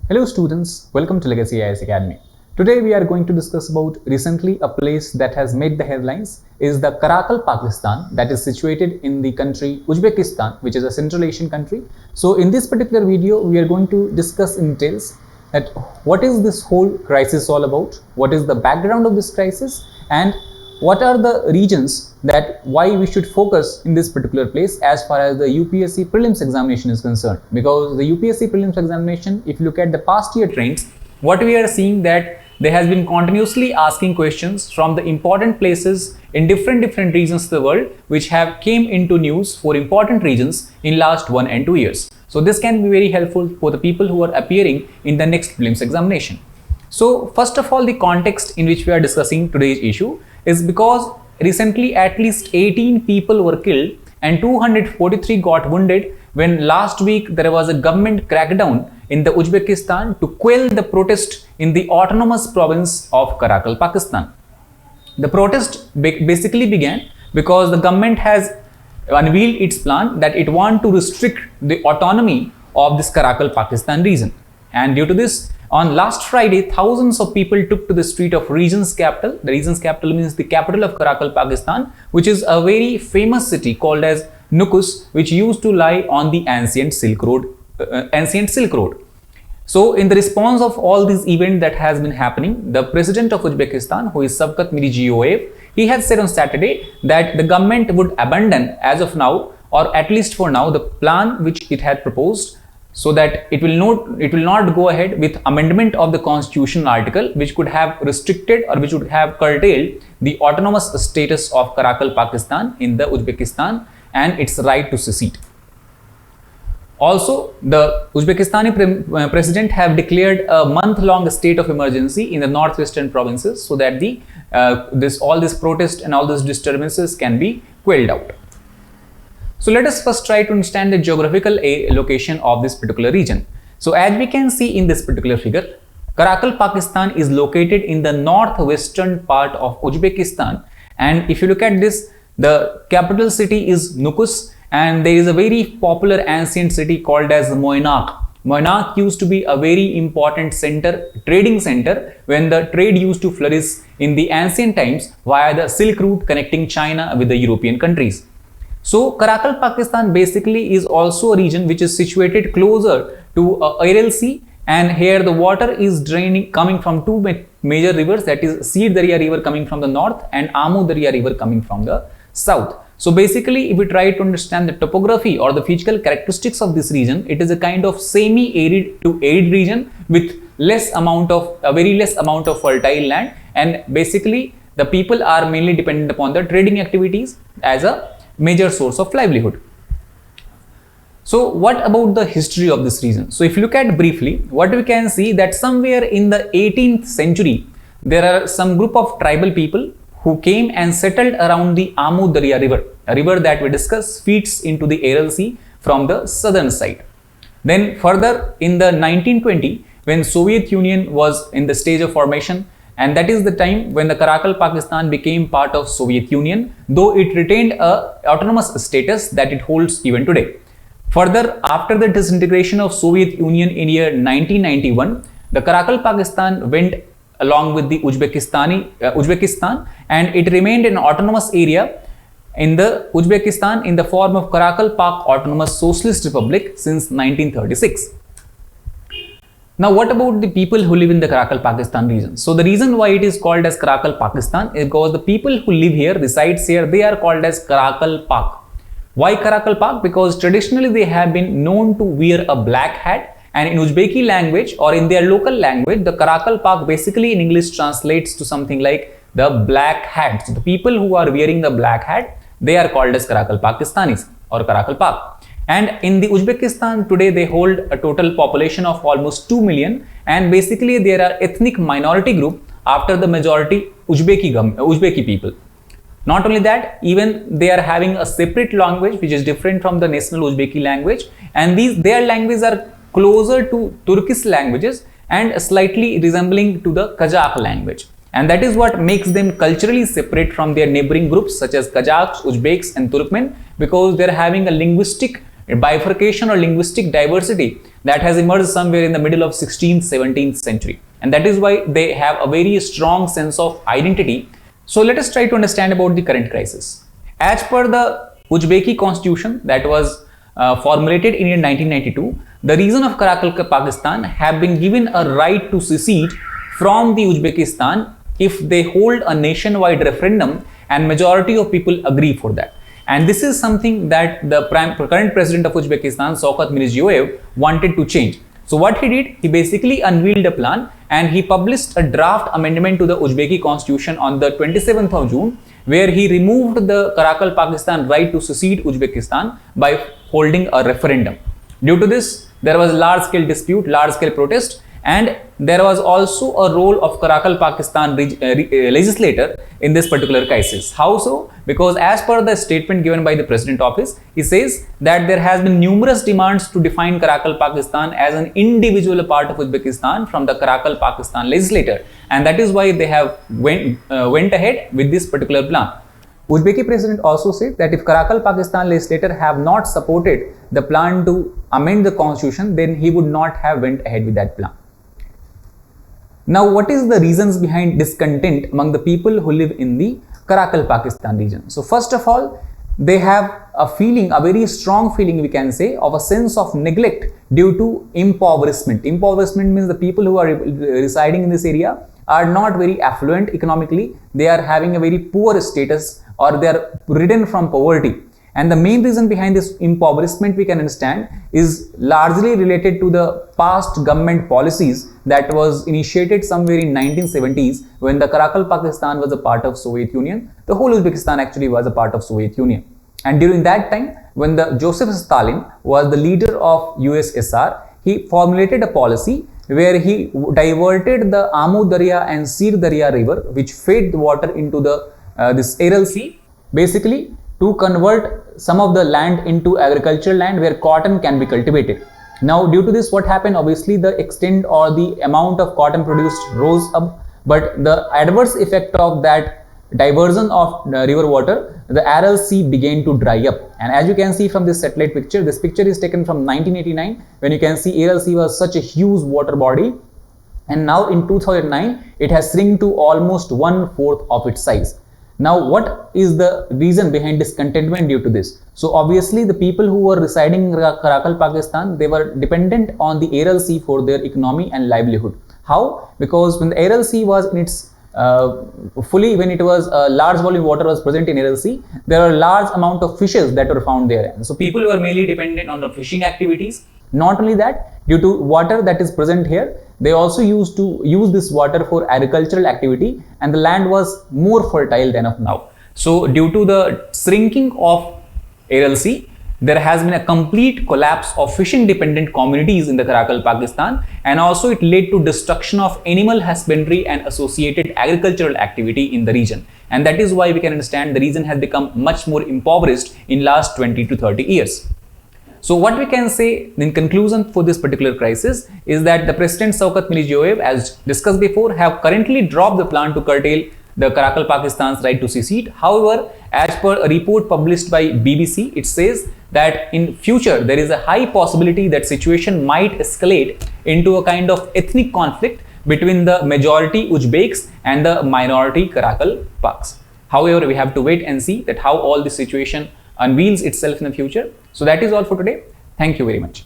Hello students, welcome to Legacy IAS Academy. Today we are going to discuss about recently a place that has made the headlines is the Karakal, Pakistan, that is situated in the country Uzbekistan, which is a Central Asian country. So in this particular video we are going to discuss in details that what is this whole crisis all about, what is the background of this crisis, and what are the regions that why we should focus in this particular place as far as the UPSC prelims examination is concerned. Because the UPSC prelims examination, if you look at the past year trends, what we are seeing that there has been continuously asking questions from the important places in different regions of the world which have came into news for important regions in last 1 and 2 years. So this can be very helpful for the people who are appearing in the next prelims examination. So first of all, the context in which we are discussing today's issue is because recently at least 18 people were killed and 243 got wounded when last week there was a government crackdown in the Uzbekistan to quell the protest in the autonomous province of Karakal, Pakistan. The protest basically began because the government has unveiled its plan that it wants to restrict the autonomy of this Karakal, Pakistan region. And due to this, on last Friday, thousands of people took to the street of region's capital. The region's capital means the capital of Karakal, Pakistan, which is a very famous city called as Nukus, which used to lie on the ancient Silk Road. So, in the response of all these events that has been happening, the president of Uzbekistan, who is Shavkat Mirziyoyev, he has said on Saturday that the government would abandon as of now, or at least for now, the plan which it had proposed, so that it will not go ahead with amendment of the constitutional article which could have restricted or which would have curtailed the autonomous status of Karakal, Pakistan in the Uzbekistan and its right to secede. Also, the Uzbekistani president have declared a month-long state of emergency in the northwestern provinces so that all this protest and all these disturbances can be quelled out. So let us first try to understand the geographical location of this particular region. So as we can see in this particular figure, Karakal, Pakistan is located in the northwestern part of Uzbekistan. And if you look at this, the capital city is Nukus, and there is a very popular ancient city called as Moynak. Moynak used to be a very important trading center when the trade used to flourish in the ancient times via the Silk Route connecting China with the European countries. So Karakal, Pakistan basically is also a region which is situated closer to Aral Sea, and here the water is coming from two major rivers, that is Seed Darya river coming from the north and Amu Darya river coming from the south. So basically, if we try to understand the topography or the physical characteristics of this region, it is a kind of semi-arid to arid region with very less amount of fertile land, and basically the people are mainly dependent upon the trading activities as a major source of livelihood. So what about the history of this region? So if you look at briefly, what we can see that somewhere in the 18th century, there are some group of tribal people who came and settled around the Amu Darya river, a river that we discussed feeds into the Aral Sea from the southern side. Then further in the 1920, when Soviet Union was in the stage of formation, and that is the time when the Karakal, Pakistan became part of Soviet Union, though it retained a autonomous status that it holds even today. Further, after the disintegration of Soviet Union in year 1991, the Karakal, Pakistan went along with the Uzbekistan, and it remained an autonomous area in the Uzbekistan in the form of Karakal Pak Autonomous Socialist Republic since 1936. Now, what about the people who live in the Karakal, Pakistan region? So the reason why it is called as Karakal, Pakistan is because the people who live here, resides here, they are called as Karakal Pak. Why Karakal Pak? Because traditionally they have been known to wear a black hat, and in Uzbeki language or in their local language, the Karakal Pak basically in English translates to something like the black hat. So the people who are wearing the black hat, they are called as Karakal Pakistanis or Karakal Pak. And in the Uzbekistan today, they hold a total population of almost 2 million, and basically there are ethnic minority group after the majority Uzbeki people. Not only that, even they are having a separate language which is different from the national Uzbeki language, and their languages are closer to Turkish languages and slightly resembling to the Kazakh language. And that is what makes them culturally separate from their neighboring groups such as Kazakhs, Uzbeks and Turkmen, because they are having a linguistic a bifurcation or linguistic diversity that has emerged somewhere in the middle of 16th, 17th century. And that is why they have a very strong sense of identity. So let us try to understand about the current crisis. As per the Uzbeki constitution that was formulated in 1992, the region of Karakal Pakistan have been given a right to secede from the Uzbekistan if they hold a nationwide referendum and majority of people agree for that. And this is something that the current president of Uzbekistan, Shavkat Mirziyoyev, wanted to change. So what he did, he basically unveiled a plan and he published a draft amendment to the Uzbeki constitution on the 27th of June, where he removed the Karakal Pakistan right to secede Uzbekistan by holding a referendum. Due to this, there was large-scale dispute, large-scale protest, and there was also a role of Karakal Pakistan legislator in this particular crisis. How so? Because as per the statement given by the President Office, he says that there has been numerous demands to define Karakal Pakistan as an individual part of Uzbekistan from the Karakal Pakistan legislator, and that is why they have went ahead with this particular plan. Uzbeki president also said that if Karakal Pakistan legislator have not supported the plan to amend the constitution, then he would not have went ahead with that plan. Now, what is the reasons behind discontent among the people who live in the Karakal Pakistan region? So first of all, they have a feeling, a very strong feeling we can say, of a sense of neglect due to impoverishment. Impoverishment means the people who are residing in this area are not very affluent economically. They are having a very poor status, or they are ridden from poverty. And the main reason behind this impoverishment we can understand is largely related to the past government policies that was initiated somewhere in 1970s when the Karakal Pakistan was a part of Soviet Union. The whole Uzbekistan actually was a part of Soviet Union. And during that time, when the Joseph Stalin was the leader of USSR, he formulated a policy where he diverted the Amu Darya and Sir Darya river, which fed the water into the this Aral Sea, basically to convert some of the land into agricultural land where cotton can be cultivated. Now, due to this, what happened? Obviously, the extent or the amount of cotton produced rose up, but the adverse effect of that diversion of river water, the Aral Sea began to dry up. And as you can see from this satellite picture, this picture is taken from 1989, when you can see Aral Sea was such a huge water body, and now in 2009 it has shrunk to almost 1/4 of its size. Now, what is the reason behind discontentment due to this? So obviously, the people who were residing in Karakal Pakistan, they were dependent on the Aral Sea for their economy and livelihood. How? Because when the Aral Sea was in its when it was a large volume water was present in Aral Sea, there were large amount of fishes that were found there. And so people were mainly dependent on the fishing activities. Not only that, due to water that is present here, they also used to use this water for agricultural activity, and the land was more fertile than of now. So due to the shrinking of Aral Sea, there has been a complete collapse of fishing dependent communities in the Karakal Pakistan, and also it led to destruction of animal husbandry and associated agricultural activity in the region. And that is why we can understand the region has become much more impoverished in last 20 to 30 years. So what we can say in conclusion for this particular crisis is that the President Shavkat Mirziyoyev, as discussed before, have currently dropped the plan to curtail the Karakal Pakistan's right to secede. However, as per a report published by BBC, it says that in future there is a high possibility that situation might escalate into a kind of ethnic conflict between the majority Uzbeks and the minority Karakal Paks. However, we have to wait and see that how all this situation unveils itself in the future. So that is all for today. Thank you very much.